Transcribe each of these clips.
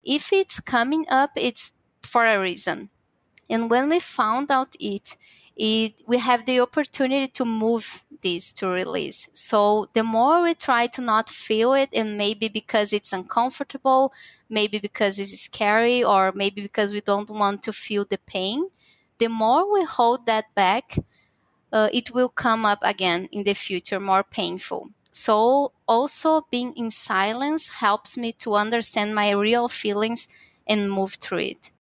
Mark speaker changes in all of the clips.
Speaker 1: If it's coming up, it's for a reason. And when we found out we have the opportunity to move this to release. So the more we try to not feel it, and maybe because it's uncomfortable, maybe because it's scary, or maybe because we don't want to feel the pain, the more we hold that back, it will come up again in the future more painful. So also being in silence helps me to understand my real feelings and move through it.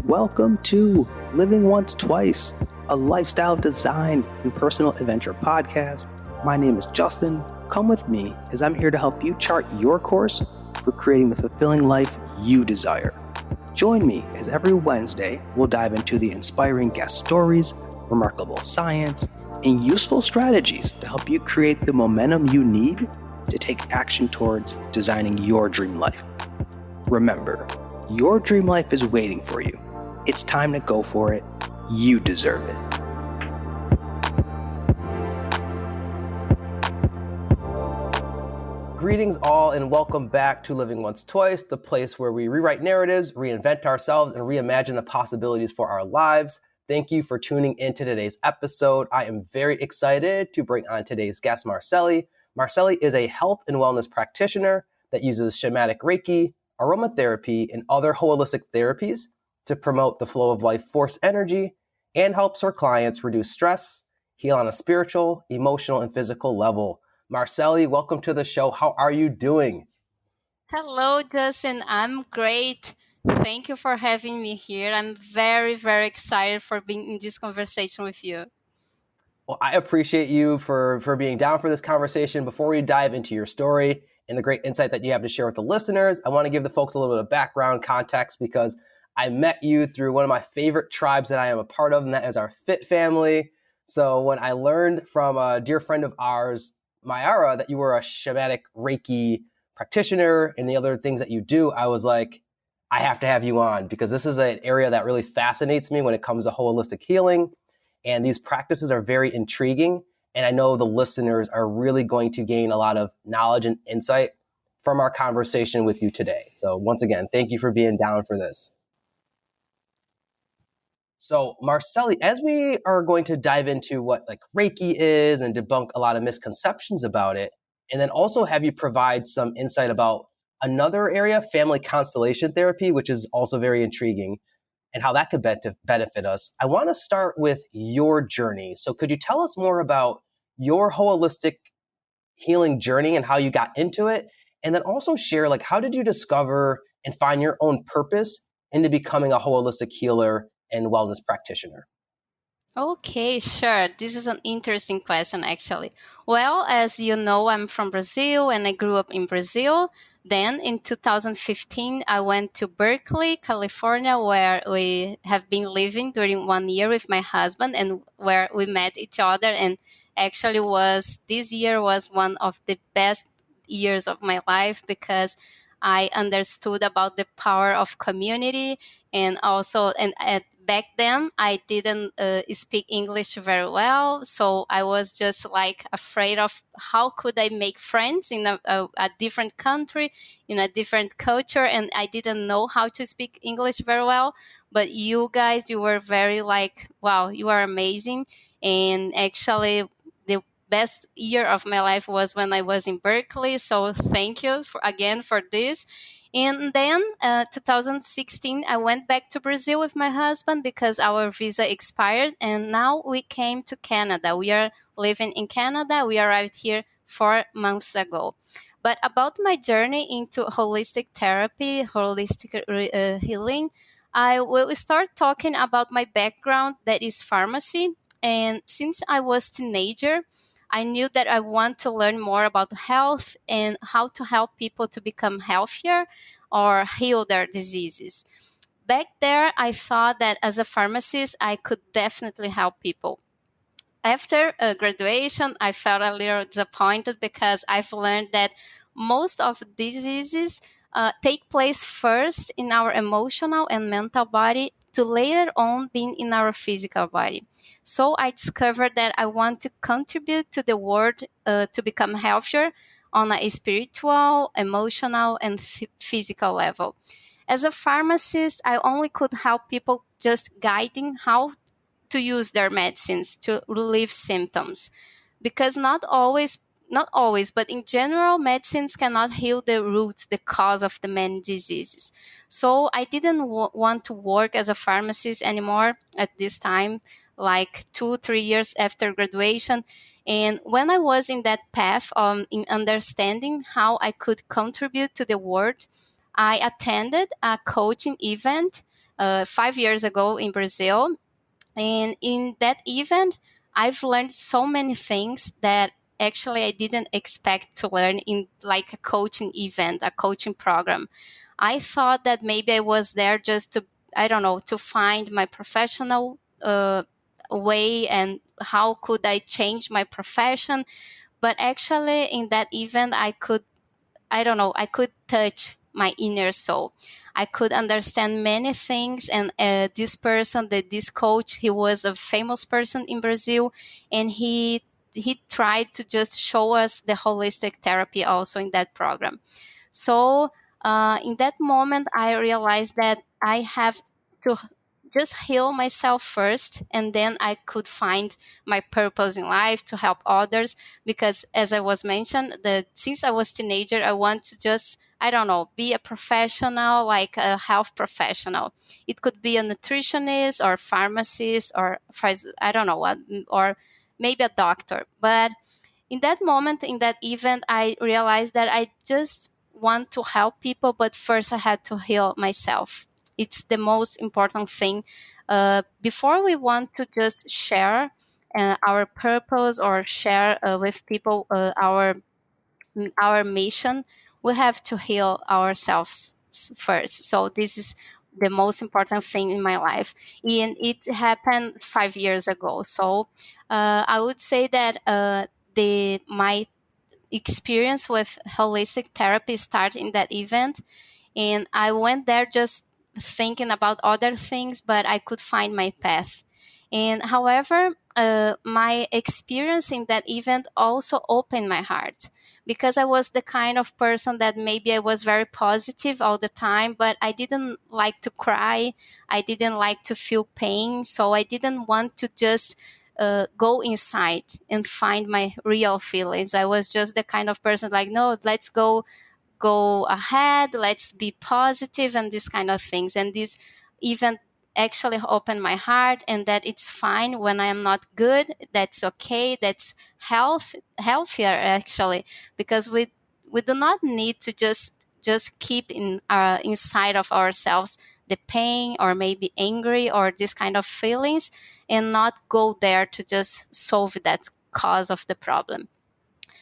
Speaker 2: Welcome to Living Once Twice, a lifestyle design and personal adventure podcast. My name is Justin. Come with me as I'm here to help you chart your course for creating the fulfilling life you desire. Join me as every Wednesday we'll dive into the inspiring guest stories, remarkable science, and useful strategies to help you create the momentum you need to take action towards designing your dream life. Remember, your dream life is waiting for you. It's time to go for it. You deserve it. Greetings all, and welcome back to Living Once Twice, the place where we rewrite narratives, reinvent ourselves, and reimagine the possibilities for our lives. Thank you for tuning into today's episode. I am very excited to bring on today's guest, Marceli. Marceli is a health and wellness practitioner that uses Shamanic Reiki, Aromatherapy, and other holistic therapies to promote the flow of life force energy and helps her clients reduce stress, heal on a spiritual, emotional, and physical level. Marceli, welcome to the show. How are you doing?
Speaker 1: Hello, Justin. I'm great. Thank you for having me here. I'm very, very excited for being in this conversation with you.
Speaker 2: Well, I appreciate you for being down for this conversation. Before we dive into your story and the great insight that you have to share with the listeners, I want to give the folks a little bit of background context because I met you through one of my favorite tribes that I am a part of, and that is our Fit family. So when I learned from a dear friend of ours, Mayara, that you were a Shamanic Reiki practitioner and the other things that you do, I was like, I have to have you on because this is an area that really fascinates me when it comes to holistic healing. And these practices are very intriguing. And I know the listeners are really going to gain a lot of knowledge and insight from our conversation with you today. So once again, thank you for being down for this. So Marceli, as we are going to dive into what like Reiki is and debunk a lot of misconceptions about it, and then also have you provide some insight about another area, family constellation therapy, which is also very intriguing, and how that could benefit us. I want to start with your journey. So could you tell us more about your holistic healing journey and how you got into it? And then also share, like, how did you discover and find your own purpose into becoming a holistic healer and wellness practitioner?
Speaker 1: Okay, sure. This is an interesting question, actually. Well, as you know, I'm from Brazil and I grew up in Brazil. Then in 2015, I went to Berkeley, California, where we have been living during 1 year with my husband and where we met each other. And actually this year was one of the best years of my life because I understood about the power of community and also, and at back then I didn't speak English very well, so I was just like afraid of how could I make friends in a different country, in a different culture, and I didn't know how to speak English very well. But you guys, you were very like, wow, you are amazing. And actually the best year of my life was when I was in Berkeley, so thank you again for this. And then 2016, I went back to Brazil with my husband because our visa expired. And now we came to Canada. We are living in Canada. We arrived here 4 months ago. But about my journey into holistic therapy, holistic healing, I will start talking about my background, that is pharmacy. And since I was teenager, I knew that I want to learn more about health and how to help people to become healthier or heal their diseases. Back there, I thought that as a pharmacist, I could definitely help people. After graduation, I felt a little disappointed because I've learned that most of diseases take place first in our emotional and mental body to later on being in our physical body. So I discovered that I want to contribute to the world to become healthier on a spiritual, emotional, and physical level. As a pharmacist, I only could help people just guiding how to use their medicines to relieve symptoms, because not always, but in general, medicines cannot heal the root, the cause of the many diseases. So I didn't want to work as a pharmacist anymore at this time, like 2 3 years after graduation. And when I was in that path in understanding how I could contribute to the world, I attended a coaching event 5 years ago in Brazil. And in that event, I've learned so many things that actually I didn't expect to learn in like a coaching event, a coaching program. I thought that maybe I was there just to, I don't know, to find my professional way and how could I change my profession. But actually, in that event, I don't know, I could touch my inner soul. I could understand many things. And this coach, he was a famous person in Brazil, and he tried to just show us the holistic therapy also in that program. So in that moment, I realized that I have to just heal myself first, and then I could find my purpose in life to help others. Because as I was mentioned, since I was teenager, I want to just, I don't know, be a professional, like a health professional. It could be a nutritionist or pharmacist or I don't know what, or maybe a doctor. But in that moment, in that event, I realized that I just want to help people, but first I had to heal myself. It's the most important thing. Before we want to just share our purpose or share with people our mission, we have to heal ourselves first. So this is the most important thing in my life, and it happened 5 years ago. So I would say that the my experience with holistic therapy started in that event, and I went there just thinking about other things, but I could find my path. And however, my experience in that event also opened my heart, because I was the kind of person that maybe I was very positive all the time, but I didn't like to cry. I didn't like to feel pain. So I didn't want to just go inside and find my real feelings. I was just the kind of person like, no, let's go ahead, let's be positive, and these kind of things. And this event actually opened my heart, and that it's fine when I am not good. That's okay. That's healthier actually, because we do not need to just keep in inside of ourselves the pain or maybe angry or this kind of feelings, and not go there to just solve that cause of the problem.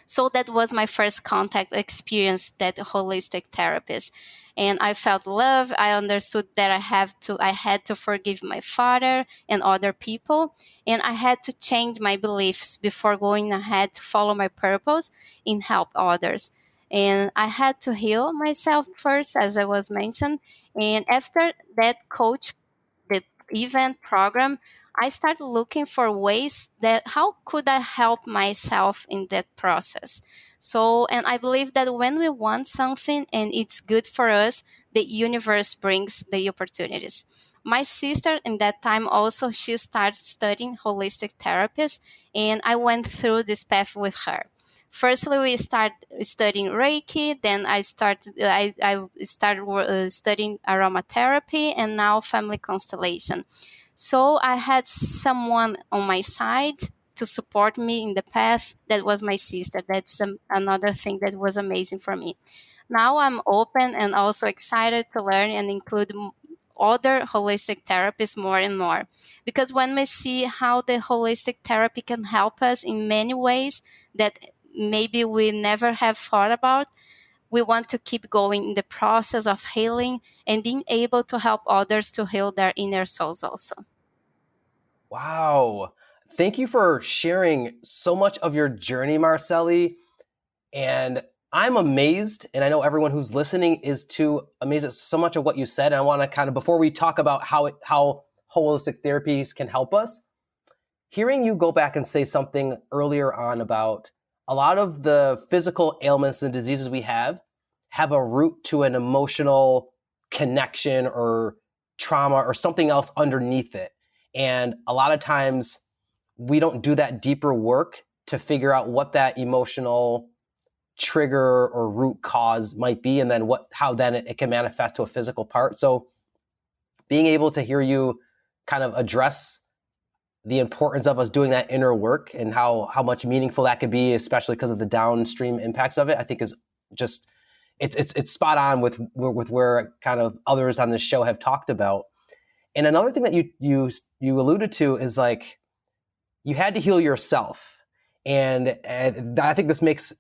Speaker 1: So that was my first contact experience, that holistic therapist. And I felt love. I understood that I had to forgive my father and other people. And I had to change my beliefs before going ahead to follow my purpose and help others. And I had to heal myself first, as I was mentioned. And after that coach, the event program, I started looking for ways that how could I help myself in that process. So, and I believe that when we want something and it's good for us, the universe brings the opportunities. My sister in that time also, she started studying holistic therapies, and I went through this path with her. Firstly, we started studying Reiki. Then I started studying aromatherapy, and now family constellation. So I had someone on my side to support me in the path. That was my sister. That's another thing that was amazing for me. Now I'm open and also excited to learn and include other holistic therapies more and more. Because when we see how the holistic therapy can help us in many ways that maybe we never have thought about, we want to keep going in the process of healing and being able to help others to heal their inner souls also.
Speaker 2: Wow. Thank you for sharing so much of your journey, Marceli. And I'm amazed, and I know everyone who's listening is too amazed at so much of what you said. And I want to kind of, before we talk about how holistic therapies can help us, hearing you go back and say something earlier on about a lot of the physical ailments and diseases we have a root to an emotional connection or trauma or something else underneath it. And a lot of times we don't do that deeper work to figure out what that emotional trigger or root cause might be, and then how then it can manifest to a physical part. So being able to hear you kind of address the importance of us doing that inner work and how much meaningful that could be, especially because of the downstream impacts of it, I think is just it's spot on with where kind of others on this show have talked about. And another thing that you alluded to is like you had to heal yourself, and I think this makes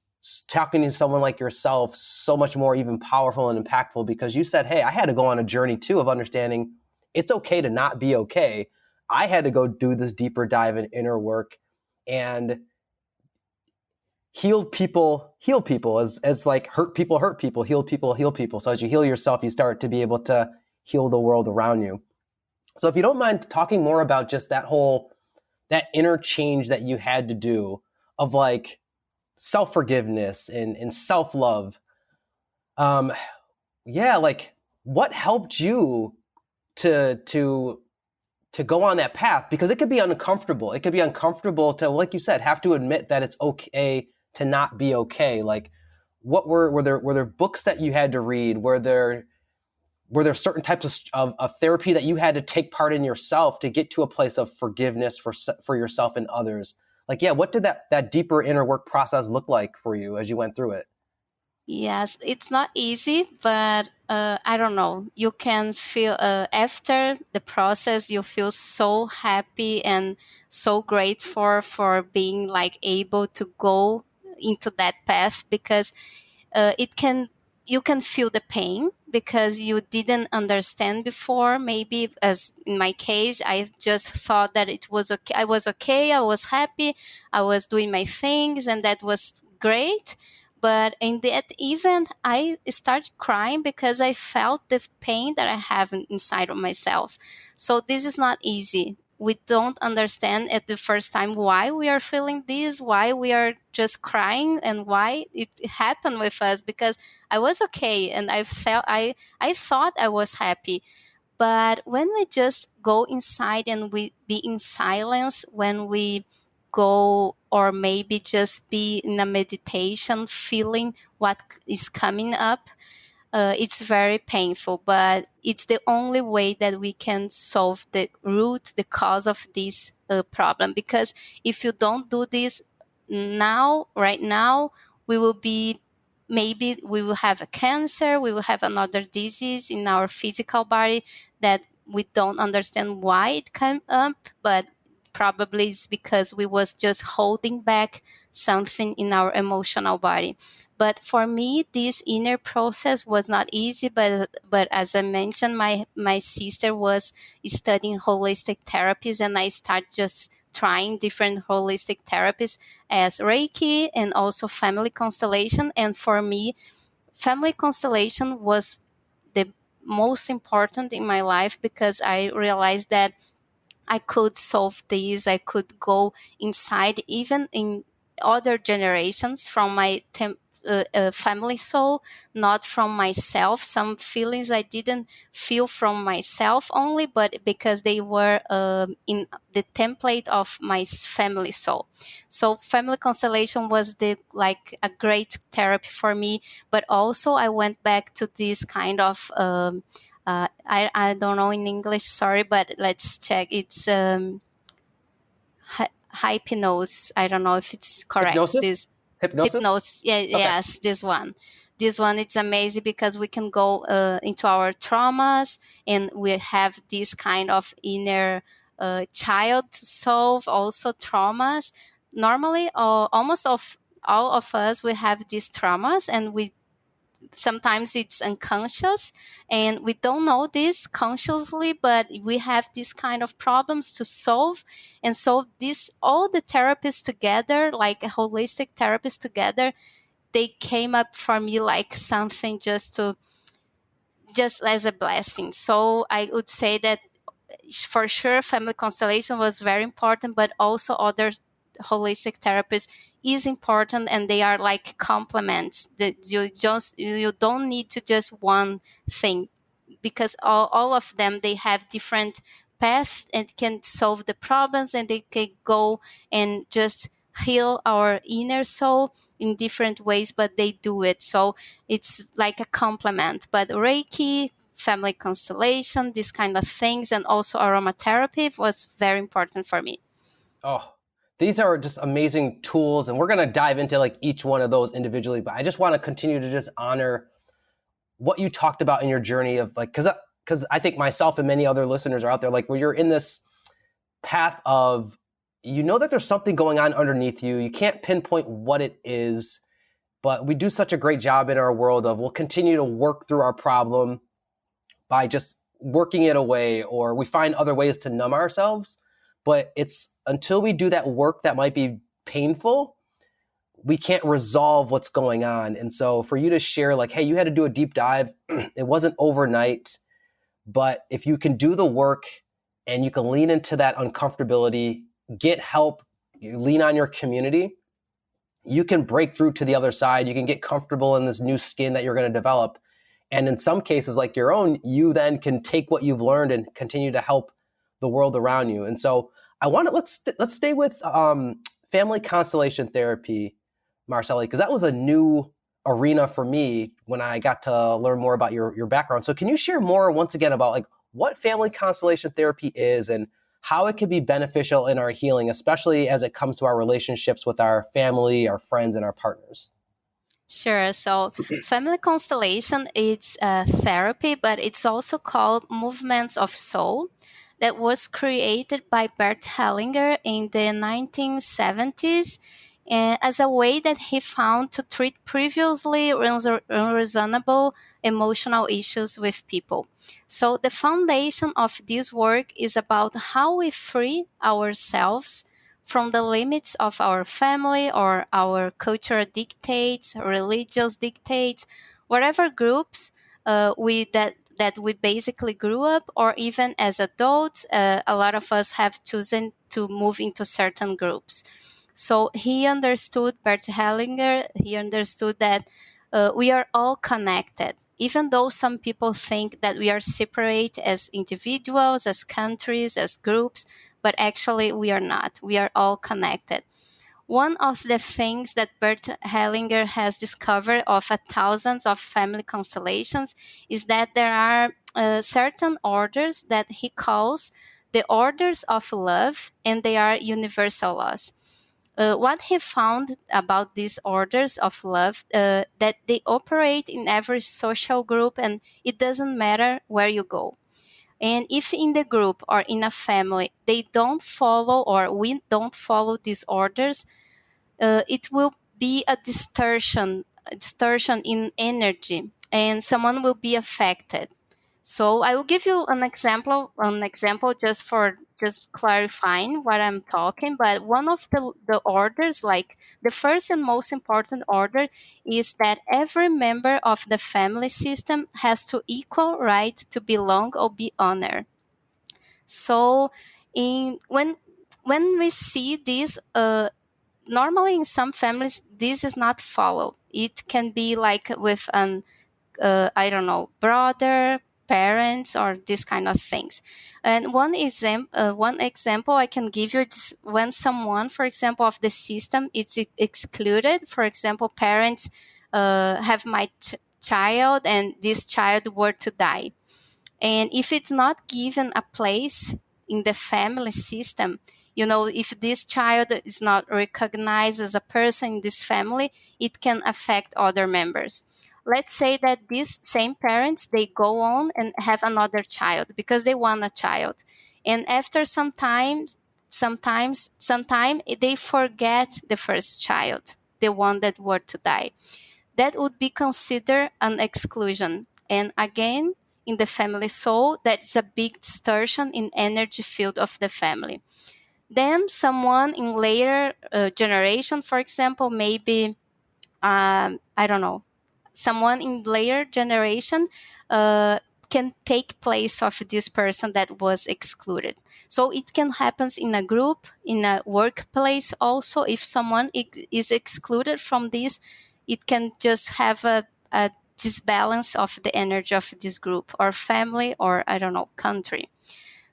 Speaker 2: talking to someone like yourself so much more even powerful and impactful, because you said, hey, I had to go on a journey too of understanding it's okay to not be okay. I had to go do this deeper dive in inner work, and heal people as like hurt people, heal people, heal people. So as you heal yourself, you start to be able to heal the world around you. So if you don't mind talking more about just that inner change that you had to do of like self-forgiveness and self-love. Yeah, like what helped you to go on that path? Because it could be uncomfortable. It could be uncomfortable to, like you said, have to admit that it's okay to not be okay. Like what were there books that you had to read? Were there certain types of therapy that you had to take part in yourself to get to a place of forgiveness for yourself and others? Like, yeah, what did that deeper inner work process look like for you as you went through it?
Speaker 1: Yes, it's not easy, but I don't know. You can feel after the process, you feel so happy and so grateful for being like able to go into that path, because it can you can feel the pain because you didn't understand before. Maybe, as in my case, I just thought that it was okay. I was okay. I was happy. I was doing my things, and that was great. But in that event, I started crying because I felt the pain that I have inside of myself. So this is not easy. We don't understand at the first time why we are feeling this, why we are just crying, and why it happened with us. Because I was okay, and I thought I was happy. But when we just go inside and we be in silence, when we go, or maybe just be in a meditation, feeling what is coming up, it's very painful, but it's the only way that we can solve the root, the cause of this problem. Because if you don't do this now, right now, we will be, maybe we will have a cancer, we will have another disease in our physical body that we don't understand why it came up, but probably it's because we was just holding back something in our emotional body. But for me, this inner process was not easy. But as I mentioned, my sister was studying holistic therapies, and I started just trying different holistic therapies as Reiki and also Family Constellation. And for me, Family Constellation was the most important in my life, because I realized that I could solve these. I could go inside, even in other generations, from my family soul, not from myself. Some feelings I didn't feel from myself only, but because they were in the template of my family soul. So family constellation was the like a great therapy for me. But also I went back to this kind of I don't know in English, sorry, but let's check. It's hypnosis. I don't know if it's correct.
Speaker 2: Hypnosis?
Speaker 1: This
Speaker 2: Hypnosis?
Speaker 1: hypnosis. Yeah,
Speaker 2: Okay.
Speaker 1: yes, this one. This one, it's amazing because we can go into our traumas, and we have this kind of inner child to solve also traumas. Normally, almost of all of us, we have these traumas, and we sometimes it's unconscious and we don't know this consciously, but we have this kind of problems to solve. And so this, all the therapists together, like a holistic therapists together, they came up for me like something just as a blessing. So I would say that for sure family constellation was very important, but also other holistic therapies is important, and they are like complements that you don't need to just one thing, because all of them, they have different paths and can solve the problems, and they can go and just heal our inner soul in different ways, but they do it. So it's like a complement. But Reiki, family constellation, these kind of things, and also aromatherapy was very important for me.
Speaker 2: Oh, these are just amazing tools, and we're going to dive into like each one of those individually. But I just want to continue to just honor what you talked about in your journey of like, because I think myself and many other listeners are out there like where you're in this path of, you know, that there's something going on underneath you. You can't pinpoint what it is, but we do such a great job in our world of we'll continue to work through our problem by just working it away, or we find other ways to numb ourselves. But it's until we do that work that might be painful, we can't resolve what's going on. And so for you to share like, hey, you had to do a deep dive, it wasn't overnight, but if you can do the work and you can lean into that uncomfortability, get help, you lean on your community, you can break through to the other side. You can get comfortable in this new skin that you're going to develop. And in some cases like your own, you then can take what you've learned and continue to help the world around you. And so I want to, let's stay with family constellation therapy, Marceli, because that was a new arena for me when I got to learn more about your background. So can you share more once again about like what family constellation therapy is and how it can be beneficial in our healing, especially as it comes to our relationships with our family, our friends, and our partners?
Speaker 1: Sure. So, family constellation, it's a therapy, but it's also called movements of soul, that was created by Bert Hellinger in the 1970s, as a way that he found to treat previously unreasonable emotional issues with people. So the foundation of this work is about how we free ourselves from the limits of our family or our cultural dictates, religious dictates, whatever groups that we basically grew up, or even as adults, a lot of us have chosen to move into certain groups. So he understood, Bert Hellinger, he understood that we are all connected. Even though some people think that we are separate as individuals, as countries, as groups, but actually we are not. We are all connected. One of the things that Bert Hellinger has discovered of thousands of family constellations is that there are certain orders that he calls the orders of love, and they are universal laws. What he found about these orders of love, that they operate in every social group, and it doesn't matter where you go. And if in the group or in a family they don't follow, or we don't follow these orders, it will be a distortion in energy, and someone will be affected. So I will give you an example just for just clarifying what I'm talking. But one of the orders, like the first and most important order, is that every member of the family system has to equal right to belong or be honored. So in when we see this, normally in some families this is not followed. It can be like with an I don't know, brother, parents, or this kind of things. And one example I can give you is when someone, for example, of the system is excluded. For example, parents have my child, and this child were to die, and if it's not given a place in the family system, if this child is not recognized as a person in this family, it can affect other members. Let's say that these same parents, they go on and have another child because they want a child. And after sometime they forget the first child, the one that were to die. That would be considered an exclusion. And again, in the family soul, that is a big distortion in energy field of the family. Then someone in later generation, for example, maybe I don't know, someone in later generation uh, can take place of this person that was excluded. So it can happen in a group, in a workplace also. If someone is excluded from this, it can just have a disbalance of the energy of this group or family or, I don't know, country.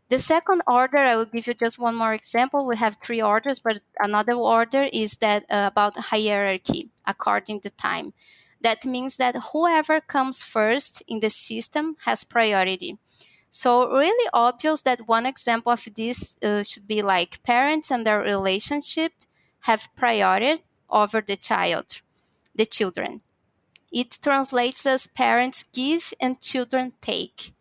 Speaker 1: The second order, I will give you just one more example. We have three orders, but another order is that about hierarchy according to time. That means that whoever comes first in the system has priority. So really obvious that one example of this should be like parents and their relationship have priority over the children. It translates as parents give and children take.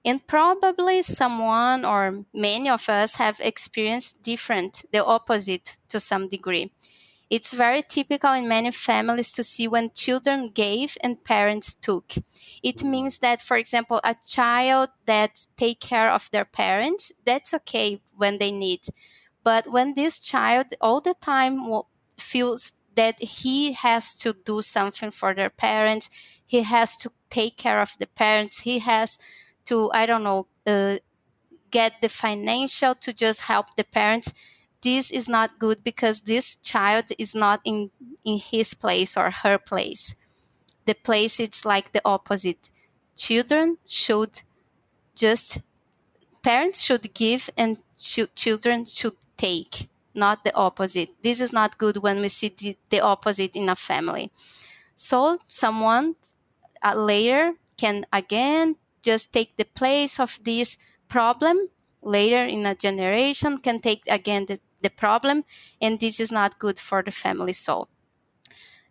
Speaker 1: And probably someone or many of us have experienced different, the opposite to some degree. It's very typical in many families to see when children gave and parents took. It means that, for example, a child that take care of their parents, that's okay when they need. But when this child all the time feels that he has to do something for their parents, he has to take care of the parents, he has to, I don't know, get the financial to just help the parents. This is not good because this child is not in his place or her place. The place it's like the opposite. Children should just parents should give and children should take, not the opposite. This is not good when we see the opposite in a family. So someone later can again just take the place of this problem, later in a generation can take again the problem, and this is not good for the family soul,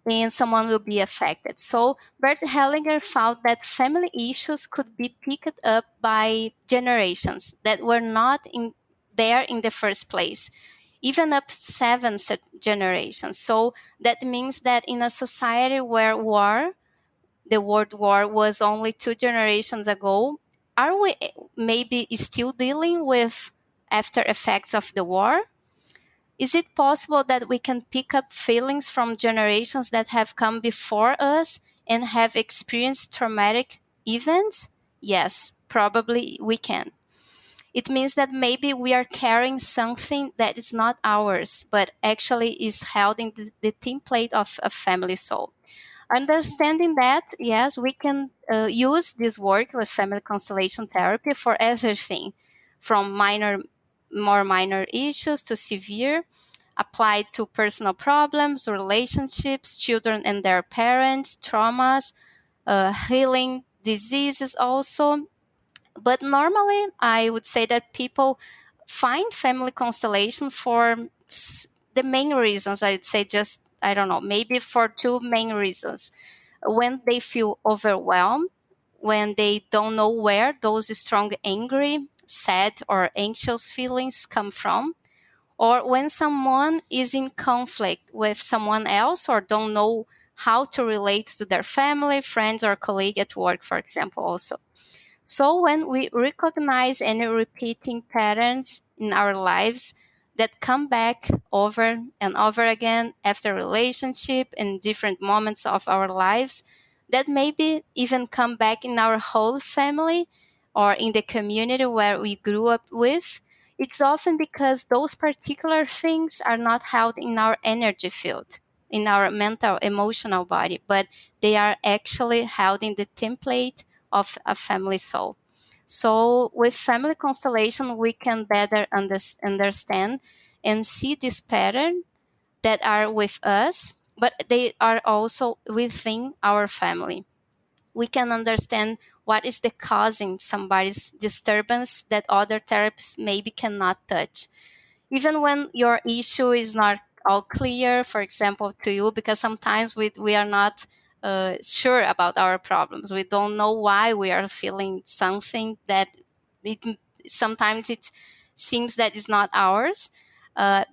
Speaker 1: and someone will be affected. So Bert Hellinger found that family issues could be picked up by generations that were not in there in the first place, even up seven generations. So that means that in a society where the World War was only two generations ago, are we maybe still dealing with after effects of the war? Is it possible that we can pick up feelings from generations that have come before us and have experienced traumatic events? Yes, probably we can. It means that maybe we are carrying something that is not ours, but actually is held in the template of a family soul. Understanding that, yes, we can use this work with family constellation therapy for everything from more minor issues to severe, applied to personal problems, relationships, children and their parents, traumas, healing diseases also. But normally, I would say that people find family constellation for the main reasons. I'd say just, I don't know, maybe for two main reasons. When they feel overwhelmed, when they don't know where those strong, angry, sad, or anxious feelings come from, or when someone is in conflict with someone else or don't know how to relate to their family, friends, or colleague at work, for example, also. So when we recognize any repeating patterns in our lives that come back over and over again after relationship in different moments of our lives, that maybe even come back in our whole family or in the community where we grew up with, it's often because those particular things are not held in our energy field, in our mental, emotional body, but they are actually held in the template of a family soul. So with family constellation, we can better understand and see this pattern that are with us, but they are also within our family. We can understand what is the causing somebody's disturbance that other therapists maybe cannot touch, even when your issue is not all clear, for example, to you, because sometimes we are not sure about our problems. We don't know why we are feeling something that it, sometimes it seems that is not ours.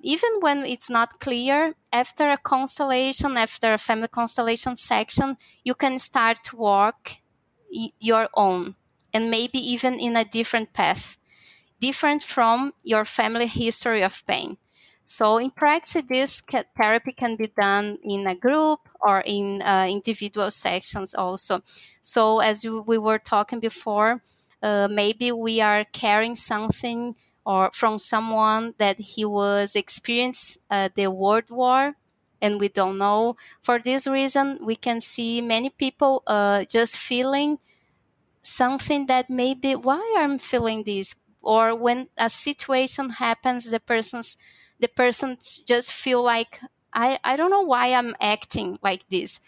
Speaker 1: Even when it's not clear, after a constellation, after a family constellation section, you can start to walk your own and maybe even in a different path, different from your family history of pain. So in practice, this therapy can be done in a group or in individual sections also. So as we were talking before, maybe we are carrying something or from someone that he was experienced the World War, and we don't know. For this reason, we can see many people just feeling something that maybe why I'm feeling this, or when a situation happens, the person just feel like I don't know why I'm acting like this,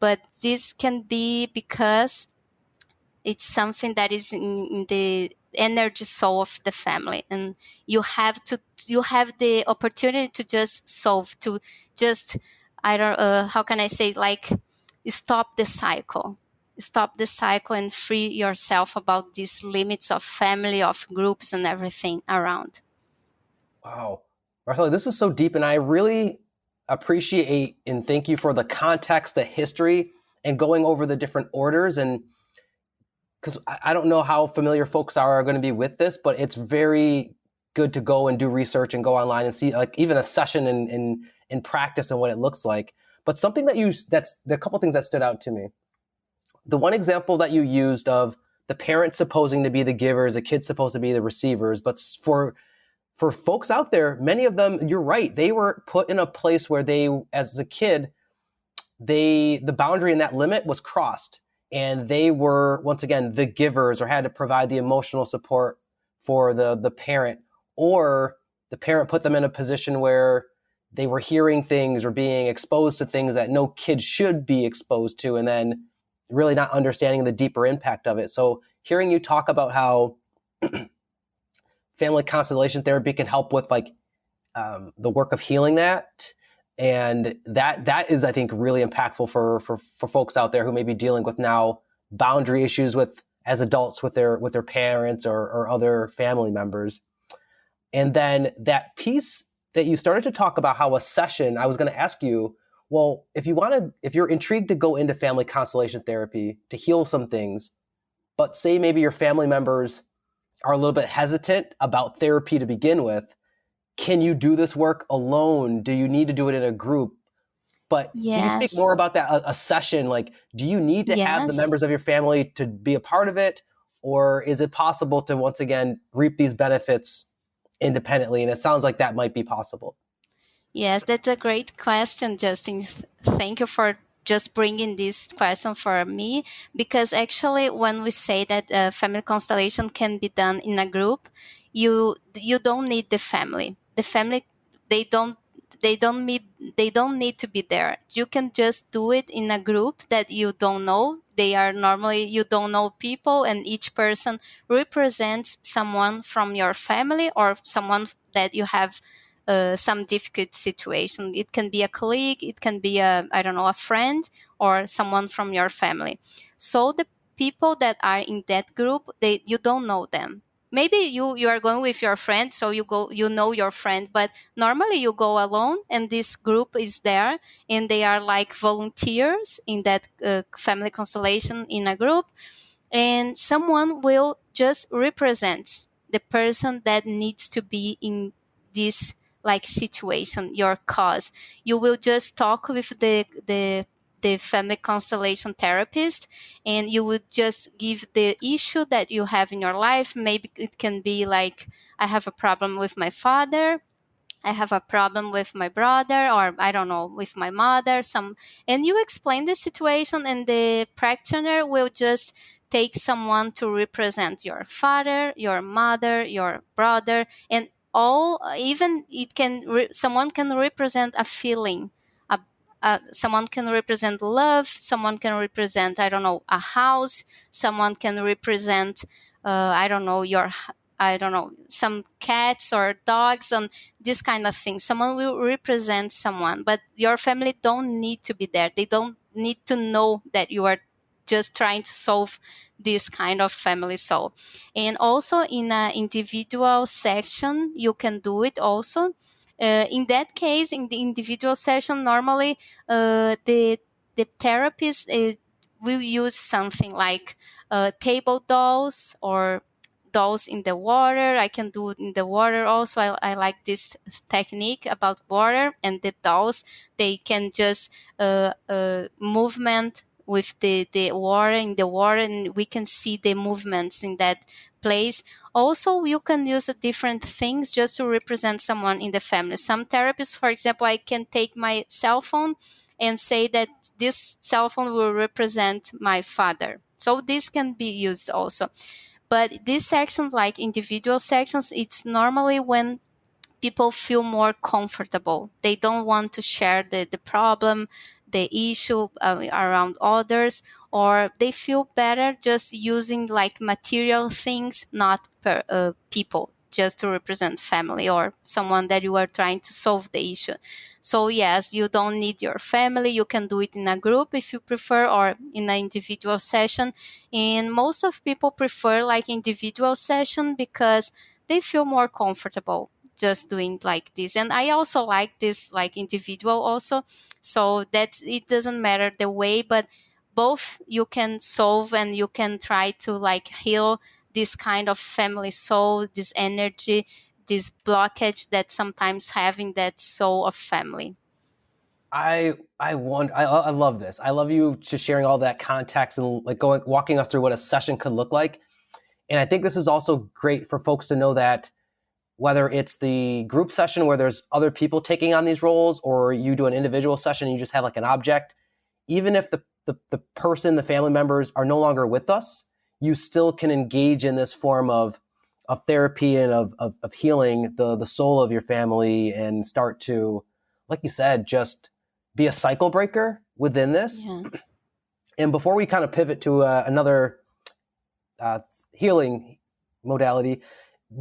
Speaker 1: but this can be because it's something that is in the energy soul of the family, and you have the opportunity to just solve, to just I don't how can I say, like, stop the cycle, stop the cycle and free yourself about these limits of family, of groups, and everything around.
Speaker 2: Wow. Marceli, this is so deep, and I really appreciate and thank you for the context, the history, and going over the different orders. And because I don't know how familiar folks are going to be with this, but it's very good to go and do research and go online and see, like, even a session in practice and what it looks like. But something that's there are a couple things that stood out to me. The one example that you used of the parents supposing to be the givers, the kids supposed to be the receivers, but for folks out there, many of them, you're right, they were put in a place where they, as a kid, the boundary in that limit was crossed, and they were once again the givers, or had to provide the emotional support for the parent, or the parent put them in a position where they were hearing things or being exposed to things that no kid should be exposed to, and then really not understanding the deeper impact of it. So hearing you talk about how family constellation therapy can help with, like, the work of healing that, and that is, I think, really impactful for folks out there who may be dealing with now boundary issues with, as adults, with their parents or other family members. And then that piece that you started to talk about, how a session, I was going to ask you, well, if you're intrigued to go into family constellation therapy to heal some things, but say maybe your family members are a little bit hesitant about therapy to begin with, can you do this work alone? Do you need to do it in a group? But can you speak
Speaker 1: Yes,
Speaker 2: more about that? A session, like, do you need to have the
Speaker 1: yes.
Speaker 2: members of your family to be a part of it? Or is it possible to, once again, reap these benefits independently? And it sounds like that might be possible.
Speaker 1: Yes, that's a great question, Justin. Thank you for just bringing this question for me, because actually, when we say that family constellation can be done in a group, you don't need the family. The family, they don't they don't need they don't need to be there. You can just do it in a group that you don't know. They are normally, you don't know people, and each person represents someone from your family or someone that you have some difficult situation. It can be a colleague, it can be a, I don't know, a friend, or someone from your family. So the people that are in that group, they, you don't know them. Maybe you are going with your friend, so you know your friend, but normally you go alone, and this group is there, and they are like volunteers in that family constellation in a group, and someone will just represent the person that needs to be in this like situation, your cause. You will just talk with the family constellation therapist, and you would just give the issue that you have in your life. Maybe it can be like, I have a problem with my father, I have a problem with my brother, or I don't know, with my mother, some, and you explain the situation, and the practitioner will just take someone to represent your father, your mother, your brother, and all, even it can someone can represent a feeling, a, someone can represent love, someone can represent, I don't know, a house, someone can represent I don't know, your, I don't know, some cats or dogs, and this kind of thing. Someone will represent someone, but your family don't need to be there. They don't need to know that you are just trying to solve this kind of family soul. And also in an individual section, you can do it also. In that case, in the individual session, normally the therapist will use something like table dolls, or dolls in the water. I can do it in the water also. I like this technique about water, and the dolls, they can just movement with the water in the water, and we can see the movements in that place. Also, you can use different things just to represent someone in the family. Some therapists, for example, I can take my cell phone and say that this cell phone will represent my father. So this can be used also. But these sections, like individual sections, it's normally when people feel more comfortable. They don't want to share the problem, the issue around others, or they feel better just using like material things, not people, just to represent family or someone that you are trying to solve the issue. So yes, you don't need your family. You can do it in a group if you prefer, or in an individual session. And most of people prefer like individual session because they feel more comfortable just doing like this. And I also like this like individual also, so that it doesn't matter the way, but both you can solve and you can try to like heal this kind of family soul, this energy, this blockage that sometimes having that soul of family.
Speaker 2: I love this. I love you just sharing all that context and like walking us through what a session could look like. And I think this is also great for folks to know that whether it's the group session where there's other people taking on these roles, or you do an individual session and you just have like an object, even if the person, the family members are no longer with us, you still can engage in this form of therapy and of healing the soul of your family, and start to, like you said, just be a cycle breaker within this.
Speaker 1: Yeah.
Speaker 2: And before we kind of pivot to another healing modality,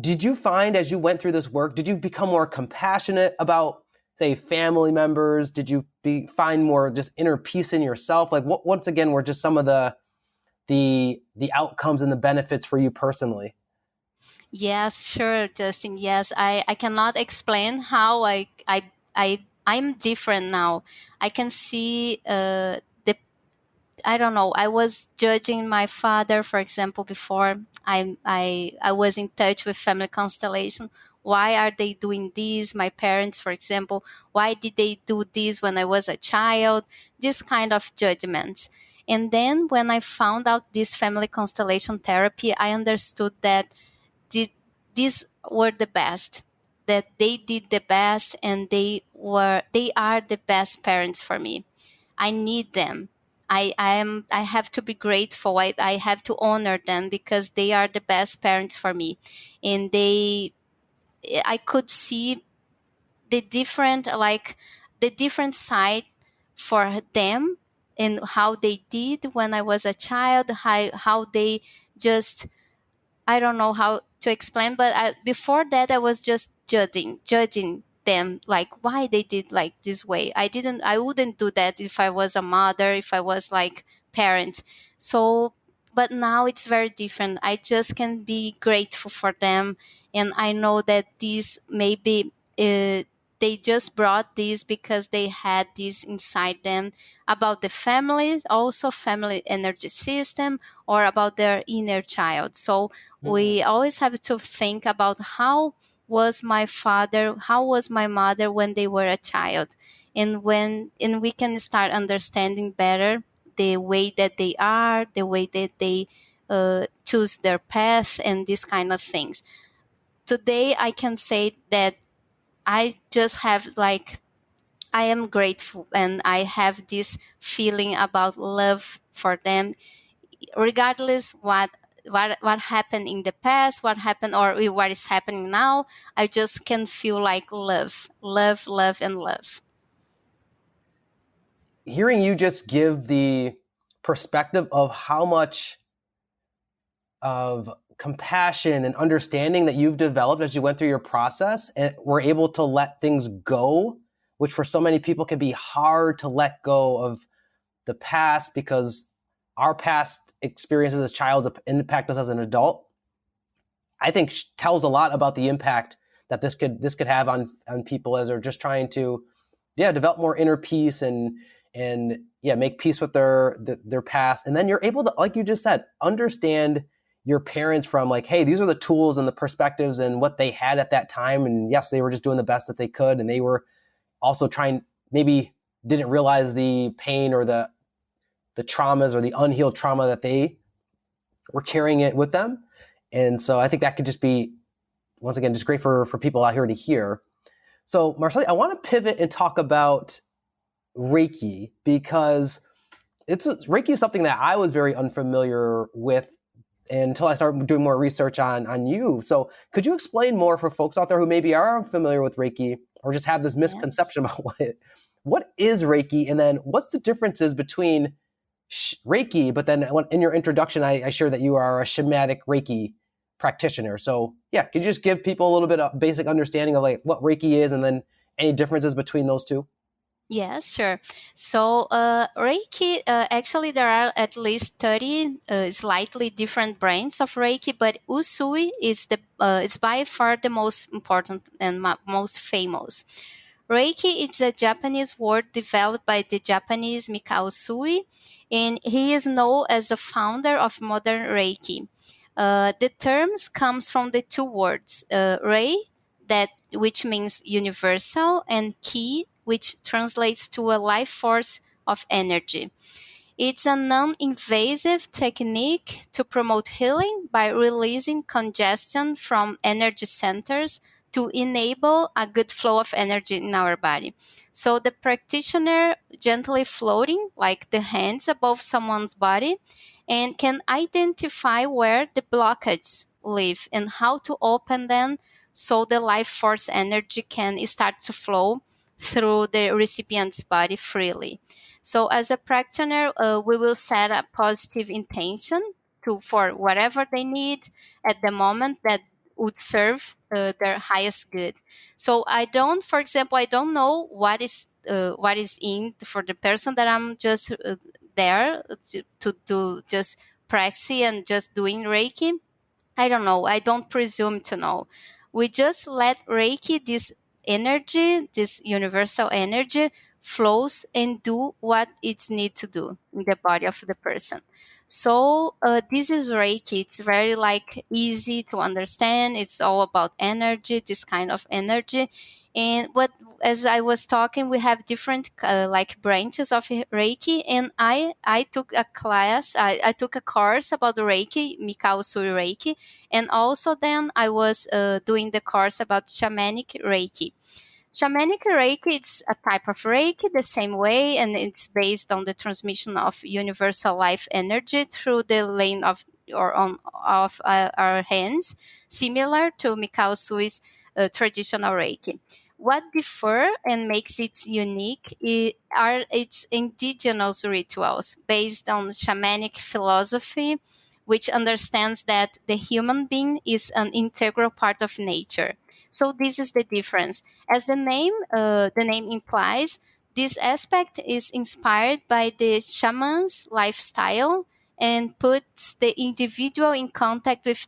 Speaker 2: did you find as you went through this work, did you become more compassionate about, say, family members? Did you find more just inner peace in yourself? Like, what, once again, were just some of the outcomes and the benefits for you personally?
Speaker 1: Yes, sure, Justin. Yes, I cannot explain how I'm different now. I can see the I don't know. I was judging my father, for example, before I was in touch with Family Constellation. Why are they doing this? My parents, for example, why did they do this when I was a child? This kind of judgments. And then when I found out this Family Constellation therapy, I understood that did, these were the best, that they did the best, and they are the best parents for me. I need them. I have to be grateful. I have to honor them because they are the best parents for me. And I could see the different, like the different side for them, and how they did when I was a child, how they just, I don't know how to explain, but before that, I was just judging them, like why they did like this way. I wouldn't do that if I was a mother, if I was like parent. So, but now it's very different. I just can be grateful for them, and I know that these maybe. They just brought this because they had this inside them about the family, also family energy system, or about their inner child. So we always have to think about how was my father, how was my mother when they were a child, and we can start understanding better the way that they are, the way that they choose their path, and these kind of things. Today I can say that I just have like, I am grateful, and I have this feeling about love for them, regardless what happened in the past, what happened, or what is happening now. I just can feel like love and love.
Speaker 2: Hearing you just give the perspective of how much of compassion and understanding that you've developed as you went through your process and were able to let things go, which for so many people can be hard to let go of the past because our past experiences as child impact us as an adult. I think tells a lot about the impact that this could have on people as they're just trying to, develop more inner peace and make peace with their past. And then you're able to, like you just said, understand your parents from like, hey, these are the tools and the perspectives and what they had at that time. And yes, they were just doing the best that they could. And they were also trying, maybe didn't realize the pain or the traumas or the unhealed trauma that they were carrying it with them. And so I think that could just be, once again, just great for people out here to hear. So Marceli, I want to pivot and talk about Reiki, because Reiki is something that I was very unfamiliar with until I started doing more research on you. So could you explain more for folks out there who maybe are unfamiliar with Reiki or just have this
Speaker 1: Yes.
Speaker 2: misconception about what is Reiki? And then what's the differences between Reiki, but then in your introduction, I shared that you are a shamanic Reiki practitioner. So yeah, could you just give people a little bit of basic understanding of like what Reiki is and then any differences between those two?
Speaker 1: Yes, sure. So, Reiki, actually, there are at least 30 slightly different brands of Reiki, but Usui is it's by far the most important and most famous. Reiki is a Japanese word developed by the Japanese Mikao Usui, and he is known as the founder of modern Reiki. The terms comes from the two words, rei, that which means universal, and ki, which translates to a life force of energy. It's a non invasive technique to promote healing by releasing congestion from energy centers to enable a good flow of energy in our body. So the practitioner gently floating like the hands above someone's body and can identify where the blockages live and how to open them so the life force energy can start to flow through the recipient's body freely. So as a practitioner, we will set a positive intention for whatever they need at the moment that would serve their highest good. So I don't, for example, I don't know what is in for the person that I'm just there to just practice and just doing Reiki. I don't know. I don't presume to know. We just let Reiki, this energy, this universal energy, flows and do what it's need to do in the body of the person. So this is Reiki. It's very like easy to understand. It's all about energy, this kind of energy. And what, as I was talking, we have different like branches of Reiki, and I took a class. I took a course about Reiki, Mikao Sui Reiki, and also then I was doing the course about shamanic Reiki. Shamanic Reiki, it's a type of Reiki the same way, and it's based on the transmission of universal life energy through the lane of or on of our hands, similar to Mikao Sui's traditional Reiki. What differ and makes it unique are its indigenous rituals based on shamanic philosophy, which understands that the human being is an integral part of nature. So this is the difference. As the name implies, this aspect is inspired by the shaman's lifestyle and puts the individual in contact with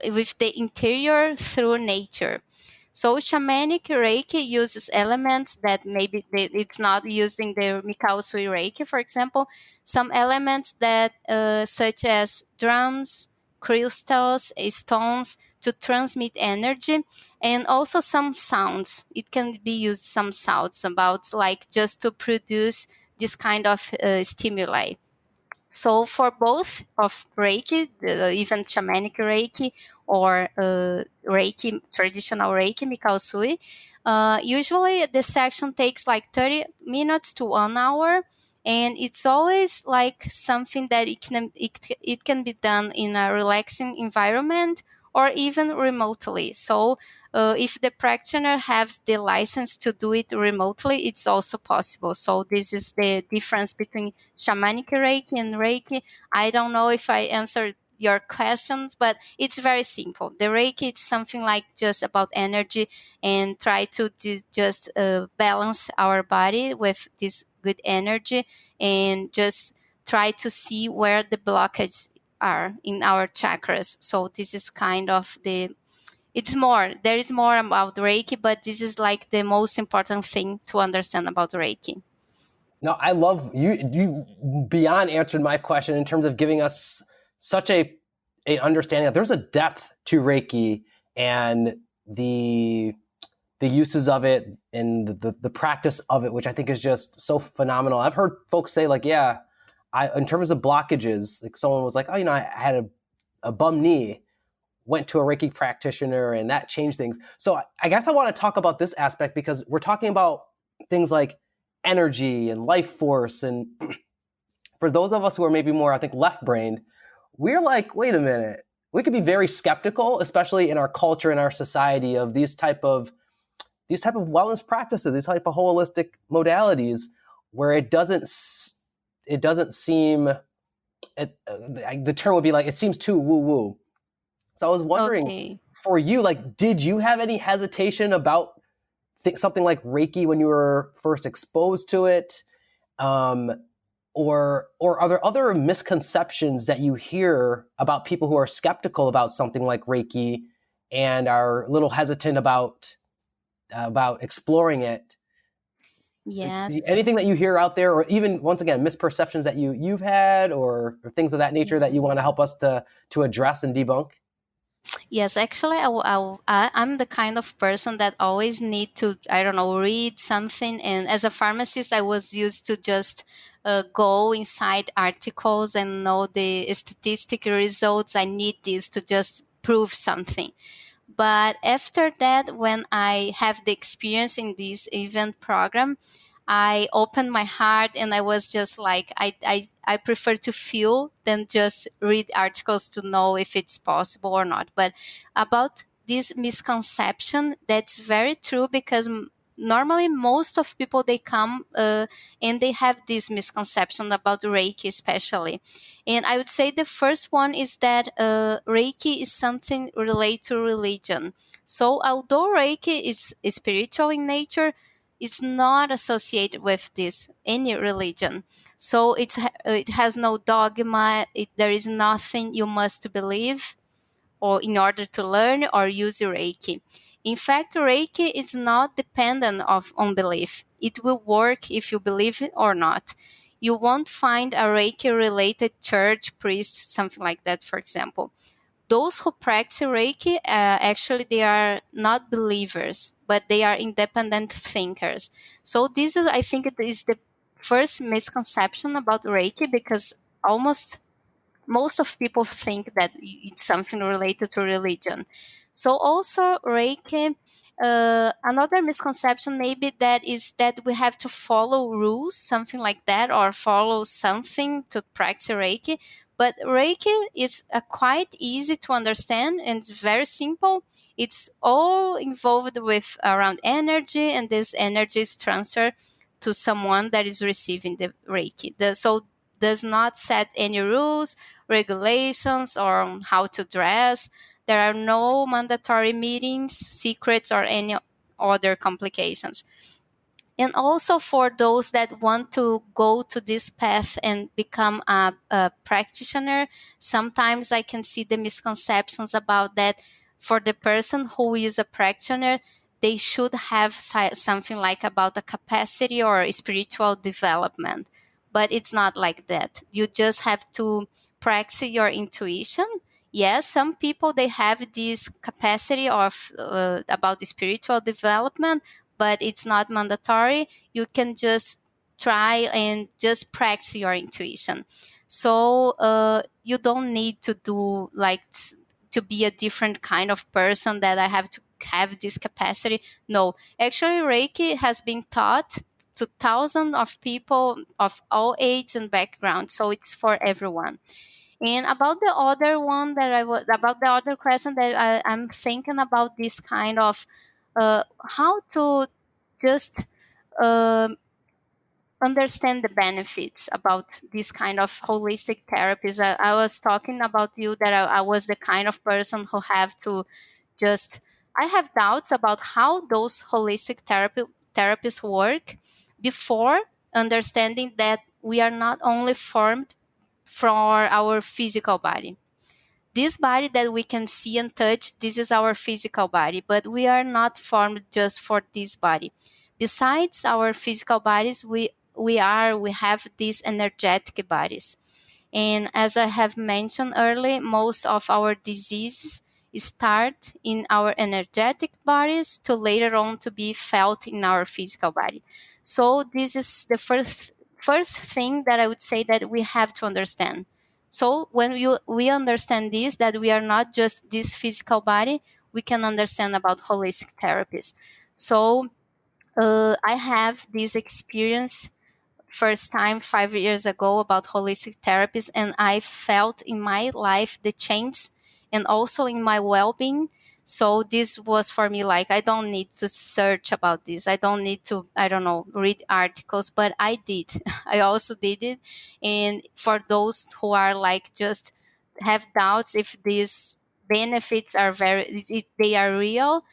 Speaker 1: with the interior through nature. So shamanic Reiki uses elements that maybe it's not used in the Mikao Sui Reiki, for example. Some elements that such as drums, crystals, stones to transmit energy, and also some sounds. It can be used some sounds about like just to produce this kind of stimuli. So for both of Reiki, even shamanic Reiki or Reiki, traditional Reiki, Mikao Sui, usually the section takes like 30 minutes to 1 hour. And it's always like something that it can be done in a relaxing environment or even remotely. So if the practitioner has the license to do it remotely, it's also possible. So this is the difference between shamanic Reiki and Reiki. I don't know if I answered your questions, but it's very simple. The Reiki is something like just about energy and try to just balance our body with this good energy and just try to see where the blockages are in our chakras. So this is kind of there is more about Reiki, but this is like the most important thing to understand about Reiki.
Speaker 2: No, I love you. You beyond answered my question in terms of giving us such a a understanding that there's a depth to Reiki and the uses of it and the practice of it, which I think is just so phenomenal. I've heard folks say like, yeah, in terms of blockages, like someone was like, oh, I had a bum knee, went to a Reiki practitioner and that changed things. So I guess I want to talk about this aspect because we're talking about things like energy and life force. And for those of us who are maybe more, I think, left brained, we're like, wait a minute, we could be very skeptical, especially in our culture, in our society, of these type of wellness practices, these type of holistic modalities, where it doesn't seem, the term would be like, it seems too woo woo. So I was wondering,
Speaker 1: Okay.
Speaker 2: for you, like, did you have any hesitation about something like Reiki when you were first exposed to it? Or are there other misconceptions that you hear about people who are skeptical about something like Reiki and are a little hesitant about exploring it?
Speaker 1: Yes.
Speaker 2: Anything that you hear out there, or even once again misperceptions that you've had, or things of that nature that you want to help us to address and debunk?
Speaker 1: Yes, actually, I'm the kind of person that always need to, I don't know, read something. And as a pharmacist, I was used to just go inside articles and know the statistical results. I need this to just prove something. But after that, when I have the experience in this event program, I opened my heart and I was just like, I prefer to feel than just read articles to know if it's possible or not. But about this misconception, that's very true because normally most of people, they come and they have this misconception about Reiki especially. And I would say the first one is that Reiki is something related to religion. So although Reiki is spiritual in nature, it's not associated with this any religion. So it has no dogma. There is nothing you must believe or in order to learn or use Reiki. In fact, Reiki is not dependent on belief. It will work if you believe it or not. You won't find a Reiki related church, priest, something like that, for example. Those who practice Reiki, actually, they are not believers, but they are independent thinkers. So this is, I think, it is the first misconception about Reiki because almost most of people think that it's something related to religion. So also Reiki, another misconception maybe that is that we have to follow rules, something like that, or follow something to practice Reiki. But Reiki is quite easy to understand and it's very simple. It's all involved with around energy, and this energy is transferred to someone that is receiving the Reiki. So does not set any rules, regulations, or on how to dress. There are no mandatory meetings, secrets, or any other complications. And also for those that want to go to this path and become a practitioner, sometimes I can see the misconceptions about that. For the person who is a practitioner, they should have something like about the capacity or spiritual development, but it's not like that. You just have to practice your intuition. Yes, some people, they have this capacity of about the spiritual development, but it's not mandatory. You can just try and just practice your intuition. So you don't need to do like to be a different kind of person that I have to have this capacity. No, actually, Reiki has been taught to thousands of people of all ages and backgrounds. So it's for everyone. And about the other one that about the other question that I'm thinking about this kind of how to just um understand the benefits about this kind of holistic therapies. I was talking about you that I was the kind of person who have to just, I have doubts about how those holistic therapies work before understanding that we are not only formed for our physical body. This body that we can see and touch, this is our physical body, but we are not formed just for this body. Besides our physical bodies, we have these energetic bodies. And as I have mentioned earlier, most of our diseases start in our energetic bodies to later on to be felt in our physical body. So this is the first thing that I would say that we have to understand. So when we understand this, that we are not just this physical body, we can understand about holistic therapies. So I have this experience first time 5 years ago about holistic therapies, and I felt in my life the change and also in my well-being. So this was for me like, I don't need to search about this, I don't need to, I don't know, read articles, but I did. I also did it. And for those who are like just have doubts if these benefits are if they are real,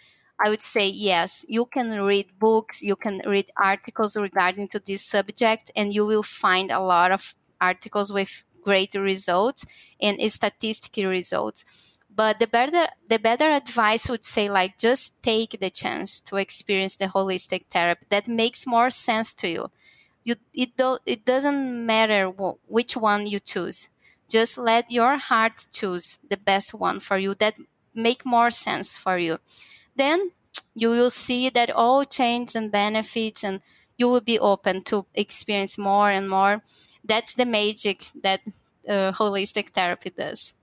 Speaker 1: I would say yes, you can read books, you can read articles regarding to this subject, and you will find a lot of articles with great results and statistical results. But the better advice would say like, just take the chance to experience the holistic therapy that makes more sense to you. It doesn't matter which one you choose. Just let your heart choose the best one for you that make more sense for you. Then you will see that all changes and benefits, and you will be open to experience more and more. That's the magic that holistic therapy does.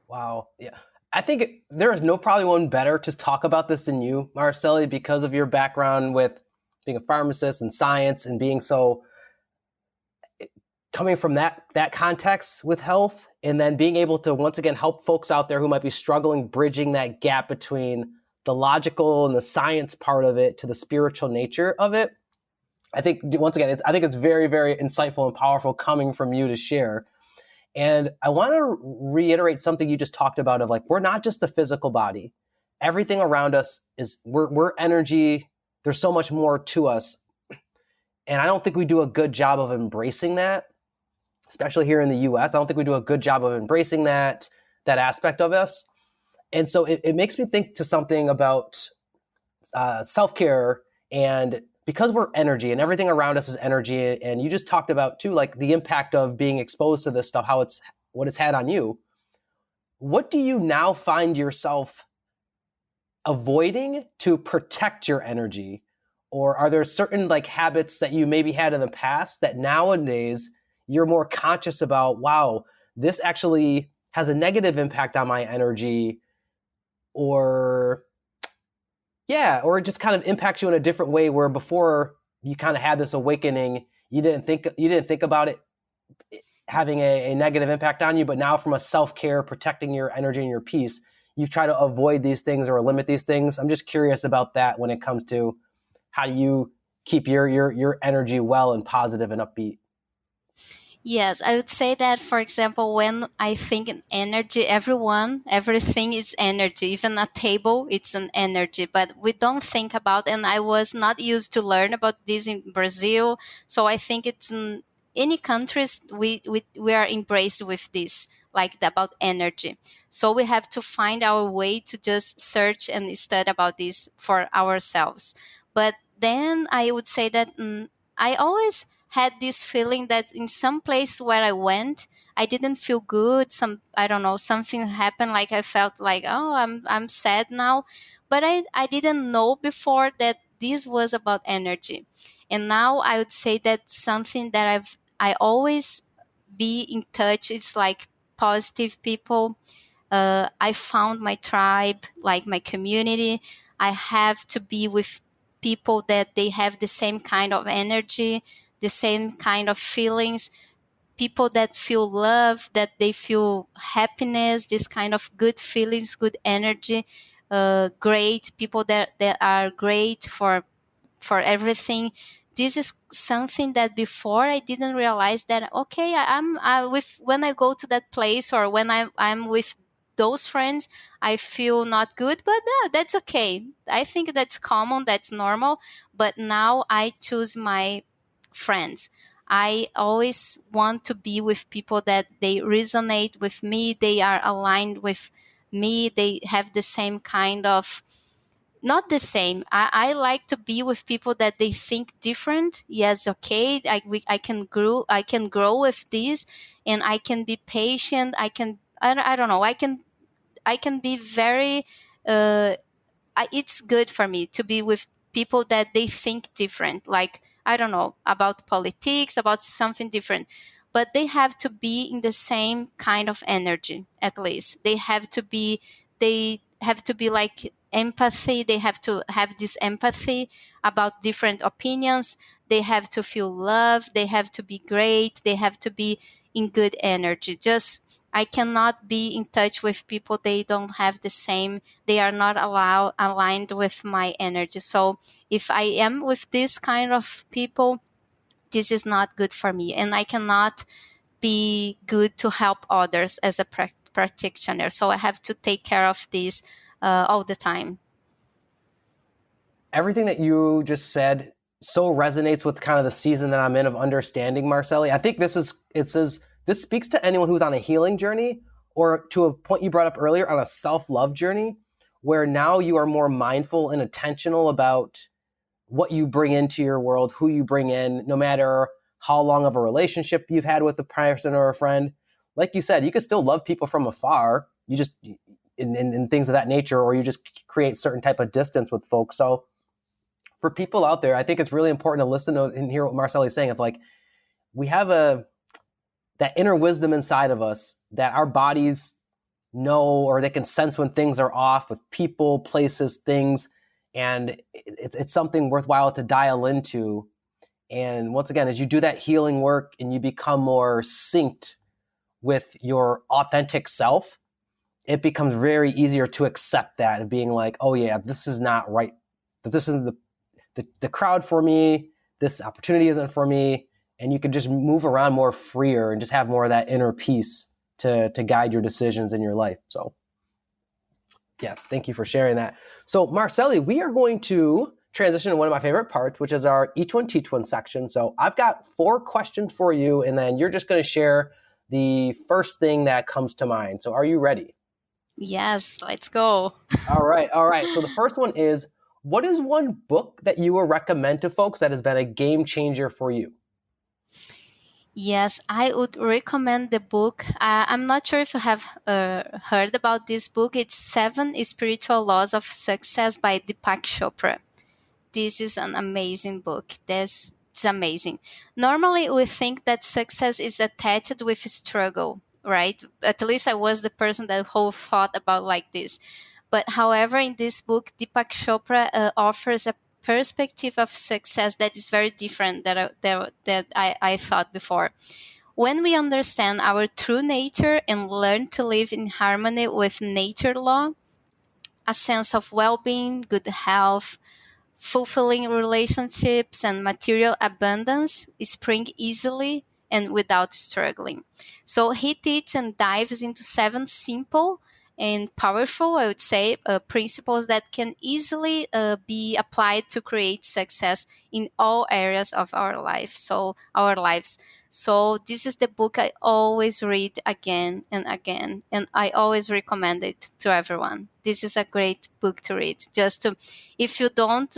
Speaker 2: Wow. Yeah. I think there is no probably one better to talk about this than you, Marceli, because of your background with being a pharmacist and science and being so coming from that context with health, and then being able to once again help folks out there who might be struggling bridging that gap between the logical and the science part of it to the spiritual nature of it. I think once again, I think it's very, very insightful and powerful coming from you to share. And I want to reiterate something you just talked about of like, we're not just the physical body. Everything around us is we're energy. There's so much more to us. And I don't think we do a good job of embracing that, especially here in the US. I don't think we do a good job of embracing that aspect of us. And so it makes me think to something about self-care, and because we're energy and everything around us is energy, and you just talked about too, like the impact of being exposed to this stuff, what it's had on you. What do you now find yourself avoiding to protect your energy? Or are there certain like habits that you maybe had in the past that nowadays you're more conscious about, wow, this actually has a negative impact on my energy, or yeah, or it just kind of impacts you in a different way where before you kind of had this awakening, you didn't think about it having a negative impact on you, but now from a self-care, protecting your energy and your peace, you try to avoid these things or limit these things. I'm just curious about that when it comes to how do you keep your energy well and positive and upbeat.
Speaker 1: Yes, I would say that, for example, when I think in energy, everything is energy. Even a table, it's an energy. But we don't think about, and I was not used to learn about this in Brazil. So I think it's in any countries, we are embraced with this, like about energy. So we have to find our way to just search and study about this for ourselves. But then I would say that I always had this feeling that in some place where I went, I didn't feel good. I don't know, something happened. Like I felt like, oh, I'm sad now, but I didn't know before that this was about energy. And now I would say that something that I always be in touch. It's like positive people. I found my tribe, like my community. I have to be with people that they have the same kind of energy, the same kind of feelings, people that feel love, that they feel happiness, this kind of good feelings, good energy, great people that are great for everything. This is something that before I didn't realize that, okay, with when I go to that place or when I'm with those friends, I feel not good, but no, that's okay. I think that's common, that's normal. But now I choose my friends. I always want to be with people that they resonate with me, they are aligned with me, they have the same kind of not the same. I like to be with people that they think different. Yes, okay, I can grow. I can grow with this, and I can be patient. I don't know. I can be very. It's good for me to be with people that they think different, like, I don't know, about politics, about something different, but they have to be in the same kind of energy. At least they have to be like empathy. They have to have this empathy about different opinions. They have to feel love. They have to be great. They have to be in good energy. Just, I cannot be in touch with people they don't have the same, they are not aligned with my energy. So if I am with this kind of people, this is not good for me, and I cannot be good to help others as a practitioner. So I have to take care of this all the time.
Speaker 2: Everything that you just said so resonates with kind of the season that I'm in of understanding, Marceli. I think this speaks to anyone who's on a healing journey, or to a point you brought up earlier, on a self-love journey, where now you are more mindful and intentional about what you bring into your world, who you bring in, no matter how long of a relationship you've had with a person or a friend. Like you said, you can still love people from afar. You just, in things of that nature, or you just create certain type of distance with folks. So for people out there, I think it's really important to listen to and hear what Marceli is saying. Of like, we have that inner wisdom inside of us that our bodies know, or they can sense when things are off with people, places, things, and it's something worthwhile to dial into. And once again, as you do that healing work and you become more synced with your authentic self, it becomes very easier to accept that, and being like, oh yeah, this is not right. That this isn't the crowd for me. This opportunity isn't for me. And you can just move around more freer and just have more of that inner peace to guide your decisions in your life. So yeah, thank you for sharing that. So Marceli, we are going to transition to one of my favorite parts, which is our Each One Teach One section. So I've got 4 questions for you, and then you're just going to share the first thing that comes to mind. So are you ready?
Speaker 1: Yes, let's go.
Speaker 2: All right. All right. So the first one is, what is one book that you would recommend to folks that has been a game changer for you?
Speaker 1: Yes, I would recommend the book. I'm not sure if you have heard about this book. It's Seven Spiritual Laws of Success by Deepak Chopra. This is an amazing book. It's amazing. Normally, we think that success is attached with struggle, right? At least I was the person that whole thought about like this. But however, in this book, Deepak Chopra offers a perspective of success that is very different that I thought before. When we understand our true nature and learn to live in harmony with nature law, a sense of well-being, good health, fulfilling relationships, and material abundance spring easily and without struggling. So he teaches and dives into 7 simple and powerful, I would say, principles that can easily be applied to create success in all areas of our life. So our lives. So this is the book I always read again and again, and I always recommend it to everyone. This is a great book to read. Just to, if you don't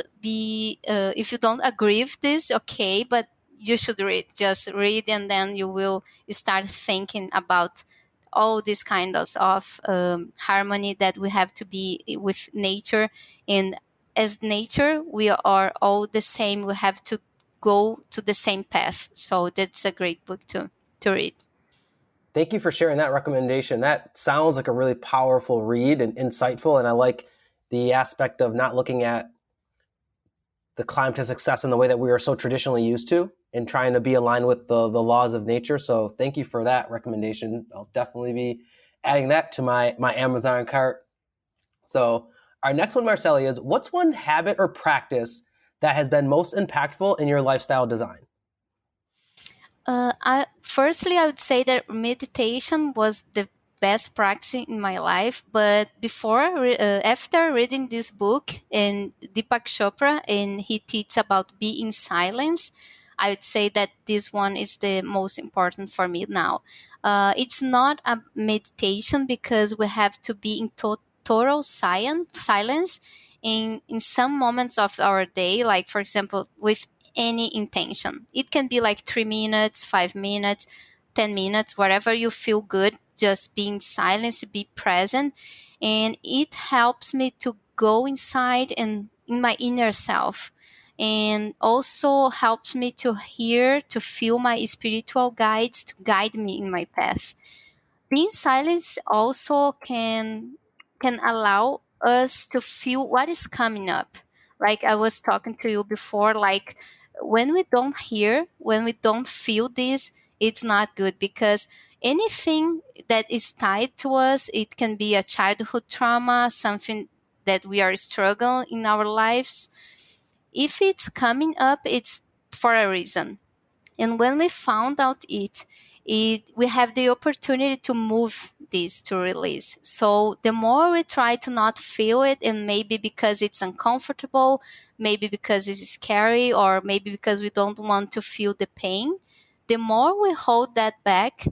Speaker 1: agree with this, okay, but you should read. Just read, and then you will start thinking about all these kinds of harmony that we have to be with nature. And as nature, we are all the same. We have to go to the same path. So that's a great book to read.
Speaker 2: Thank you for sharing that recommendation. That sounds like a really powerful read and insightful. And I like the aspect of not looking at the climb to success in the way that we are so traditionally used to, and trying to be aligned with the laws of nature. So thank you for that recommendation. I'll definitely be adding that to my Amazon cart. So our next one, Marceli, is, what's one habit or practice that has been most impactful in your lifestyle design?
Speaker 1: Firstly, I would say that meditation was the best practice in my life. But after reading this book and Deepak Chopra, and he teaches about being in silence, I would say that this one is the most important for me now. It's not a meditation because we have to be in total silence. in some moments of our day, like for example, with any intention. It can be like 3 minutes, 5 minutes, 10 minutes, whatever you feel good, just be in silence, be present. And it helps me to go inside and in my inner self. And also helps me to hear, to feel my spiritual guides to guide me in my path. Being silent also can allow us to feel what is coming up. Like I was talking to you before, like when we don't hear, when we don't feel this, it's not good, because anything that is tied to us, it can be a childhood trauma, something that we are struggling in our lives. If it's coming up, it's for a reason. And when we found out we have the opportunity to move this, to release. So the more we try to not feel it, and maybe because it's uncomfortable, maybe because it's scary, or maybe because we don't want to feel the pain, the more we hold that back,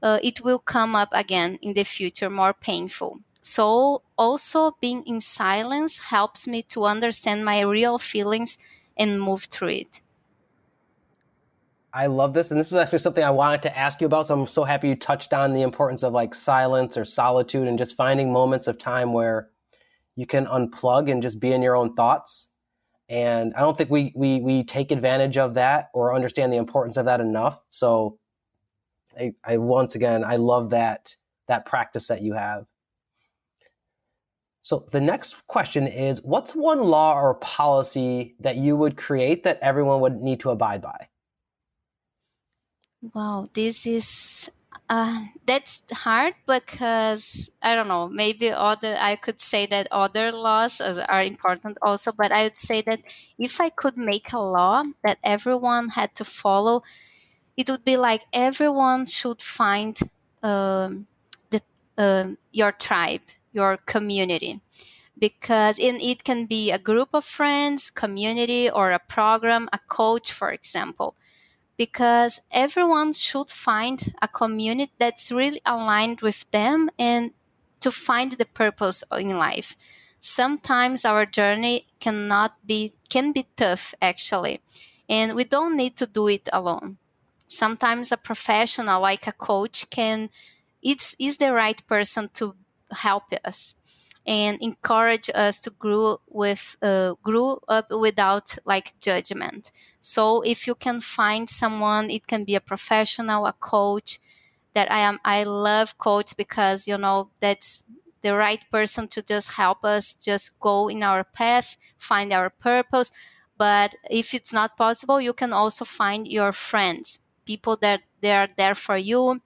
Speaker 1: it will come up again in the future, more painful. So also being in silence helps me to understand my real feelings and move through it.
Speaker 2: I love this. And this is actually something I wanted to ask you about. So I'm so happy you touched on the importance of like silence or solitude and just finding moments of time where you can unplug and just be in your own thoughts. And I don't think we take advantage of that or understand the importance of that enough. So I once again, I love that practice that you have. So the next question is, what's one law or policy that you would create that everyone would need to abide by?
Speaker 1: Wow, this is that's hard, because I don't know. Maybe other I could say that other laws are important also, but I would say that if I could make a law that everyone had to follow, it would be like everyone should find the your tribe, your community, because it can be a group of friends, community, or a program, a coach, for example, because everyone should find a community that's really aligned with them, and to find the purpose in life. Sometimes our journey can be tough, actually, and we don't need to do it alone. Sometimes a professional like a coach can it's is the right person to help us and encourage us to grow up without like judgment. So if you can find someone, it can be a professional, a coach. I love coach, because that's the right person to just help us just go in our path, find our purpose. But if it's not possible, you can also find your friends, people that they are there for you.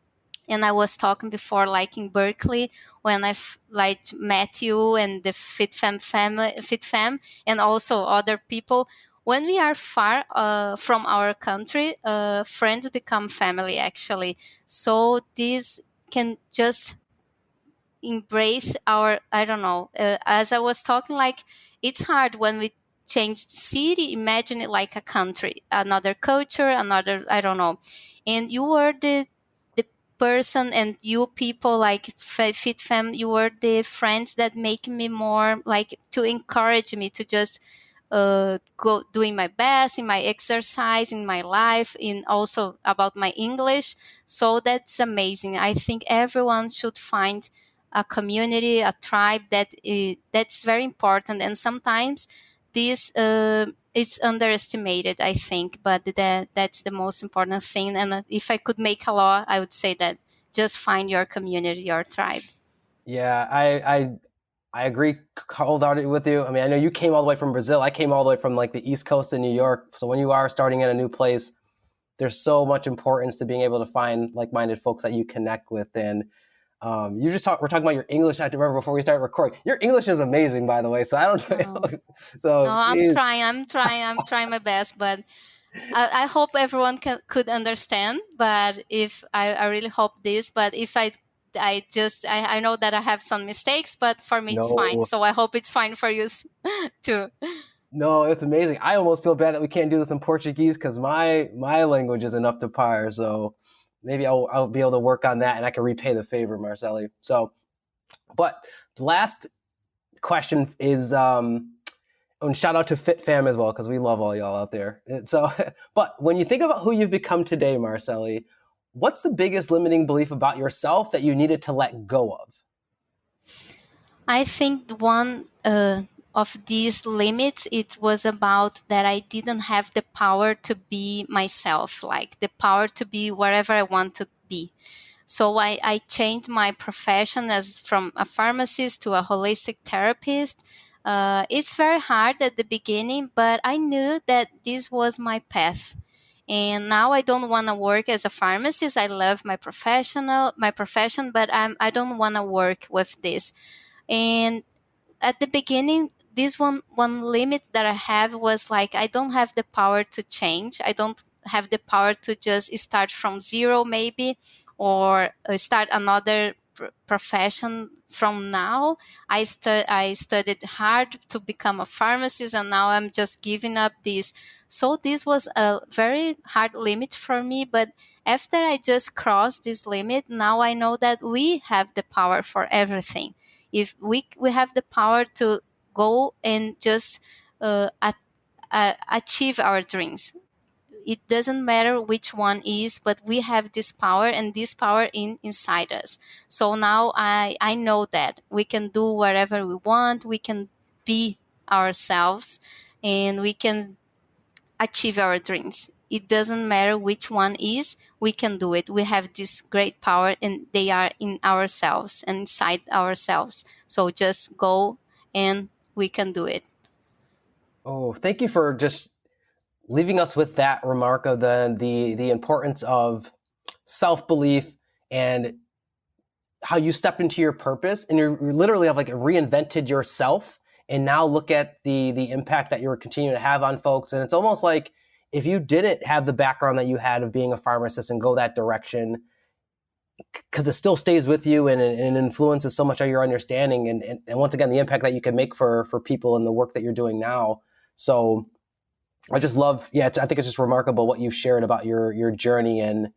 Speaker 1: And I was talking before, like in Berkeley, when like met you and the Fit Fam, and also other people. When we are far from our country, friends become family, actually. So this can just embrace our, I don't know, as I was talking, like it's hard when we change city. Imagine it like a country, another culture, another, I don't know. And you were the person, and you people like Fit Fam, you were the friends that make me more like to encourage me to just go doing my best in my exercise, in my life, in also about my English. So that's amazing. I think everyone should find a community, a tribe that's very important. And sometimes this it's underestimated, I think, but that's the most important thing. And if I could make a law, I would say that just find your community, your tribe.
Speaker 2: Yeah, I agree wholeheartedly with you. I mean, I know you came all the way from Brazil. I came all the way from like the East Coast in New York. So when you are starting in a new place, there's so much importance to being able to find like-minded folks that you connect with. And we're talking about your English. I have to remember before we start recording. Your English is amazing, by the way. So I don't
Speaker 1: No,
Speaker 2: know.
Speaker 1: no,
Speaker 2: So geez,
Speaker 1: I'm trying my best, but I hope everyone could understand. But if I really hope this, but if I know that I have some mistakes, but for me it's fine.
Speaker 2: no,
Speaker 1: So I hope it's fine for you too.
Speaker 2: no, it's amazing. I almost feel bad that we can't do this in Portuguese because my language isn't up to par. So maybe I'll be able to work on that and I can repay the favor, Marceli. So, but last question is, and shout out to Fit Fam as well, because we love all y'all out there. So, but when you think about who you've become today, Marceli, what's the biggest limiting belief about yourself that you needed to let go of?
Speaker 1: I think one of these limits, it was about that I didn't have the power to be myself, like the power to be wherever I want to be. So I changed my profession as from a pharmacist to a holistic therapist. It's very hard at the beginning, but I knew that this was my path. And now I don't want to work as a pharmacist. I love my profession, but I don't want to work with this. And at the beginning, this one limit that I have was like I don't have the power to change. I don't have the power to just start from zero maybe, or start another profession from now. I studied hard to become a pharmacist, and now I'm just giving up this. So this was a very hard limit for me, but after I just crossed this limit, now I know that we have the power for everything. If we have the power to go and just achieve our dreams. It doesn't matter which one is, but we have this power, and this power inside us. So now I know that we can do whatever we want. We can be ourselves, and we can achieve our dreams. It doesn't matter which one is, we can do it. We have this great power, and they are in ourselves and inside ourselves. So just go, and we can do it.
Speaker 2: Oh, thank you for just leaving us with that remark of the importance of self-belief and how you stepped into your purpose, and you literally have like reinvented yourself, and now look at the impact that you're continuing to have on folks. And it's almost like if you didn't have the background that you had of being a pharmacist and go that direction, because it still stays with you, and influences so much of your understanding, and once again the impact that you can make for people in the work that you're doing now. So I just love, I think it's just remarkable what you've shared about your journey, and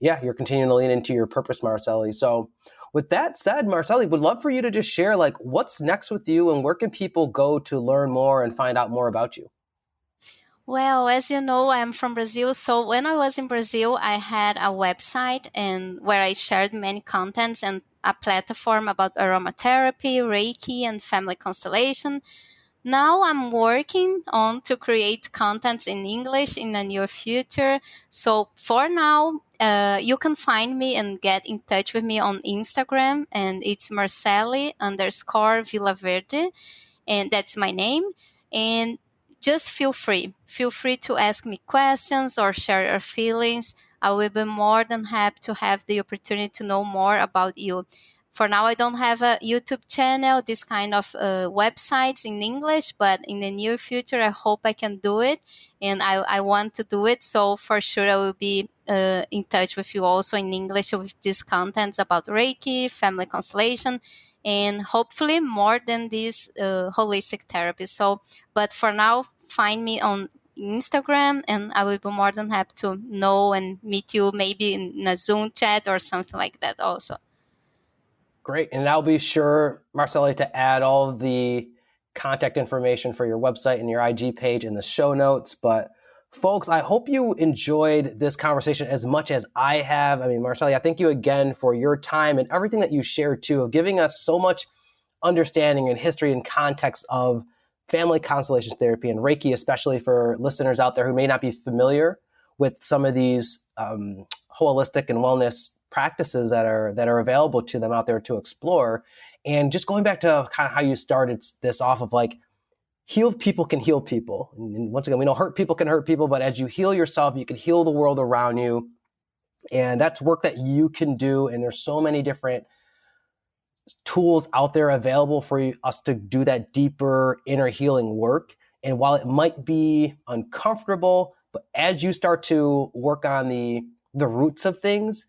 Speaker 2: you're continuing to lean into your purpose, Marceli. So with that said, Marceli, would love for you to just share like what's next with you, and where can people go to learn more and find out more about you?
Speaker 1: Well, as you know, I'm from Brazil. So when I was in Brazil, I had a website and where I shared many contents and a platform about aromatherapy, Reiki, and family constellation. Now I'm working on to create contents in English in the near future. So for now, you can find me and get in touch with me on Instagram, and it's Marceli_Vilaverde, and that's my name. And just feel free to ask me questions or share your feelings. I will be more than happy to have the opportunity to know more about you. For now, I don't have a YouTube channel, this kind of websites in English, but in the near future, I hope I can do it, and I want to do it. So for sure, I will be in touch with you also in English with these contents about Reiki, family constellation, and hopefully more than this holistic therapy. So, but for now, find me on Instagram, and I will be more than happy to know and meet you maybe in a Zoom chat or something like that also.
Speaker 2: Great. And I'll be sure, Marceli, to add all of the contact information for your website and your IG page in the show notes. But folks, I hope you enjoyed this conversation as much as I have. I mean, Marceli, I thank you again for your time and everything that you shared too, of giving us so much understanding and history and context of family constellation therapy and Reiki, especially for listeners out there who may not be familiar with some of these holistic and wellness practices that are available to them out there to explore. And just going back to kind of how you started this off of like, healed people can heal people. And once again, we know hurt people can hurt people, but as you heal yourself, you can heal the world around you. And that's work that you can do. And there's so many different tools out there available for us to do that deeper inner healing work. And while it might be uncomfortable, but as you start to work on the roots of things,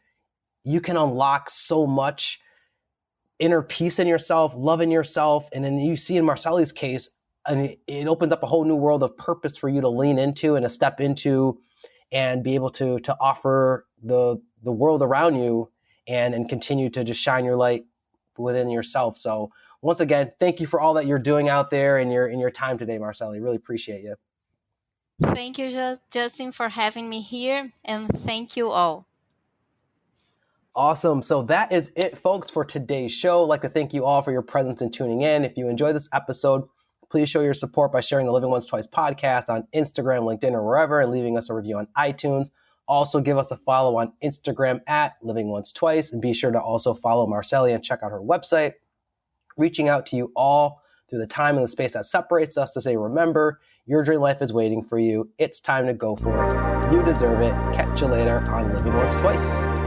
Speaker 2: you can unlock so much inner peace in yourself, love in yourself. And then you see in Marceli's case, and it opens up a whole new world of purpose for you to lean into and to step into and be able to offer the world around you, and continue to just shine your light within yourself. So once again, thank you for all that you're doing out there in your time today, Marceli. Really appreciate you.
Speaker 1: Thank you, Justin, for having me here, and thank you all.
Speaker 2: Awesome. So that is it, folks, for today's show. I'd like to thank you all for your presence and tuning in. If you enjoyed this episode, please show your support by sharing the Living Once Twice podcast on Instagram, LinkedIn, or wherever, and leaving us a review on iTunes. Also, give us a follow on Instagram at Living Once Twice, and be sure to also follow Marceli and check out her website. Reaching out to you all through the time and the space that separates us to say, remember, your dream life is waiting for you. It's time to go for it. You deserve it. Catch you later on Living Once Twice.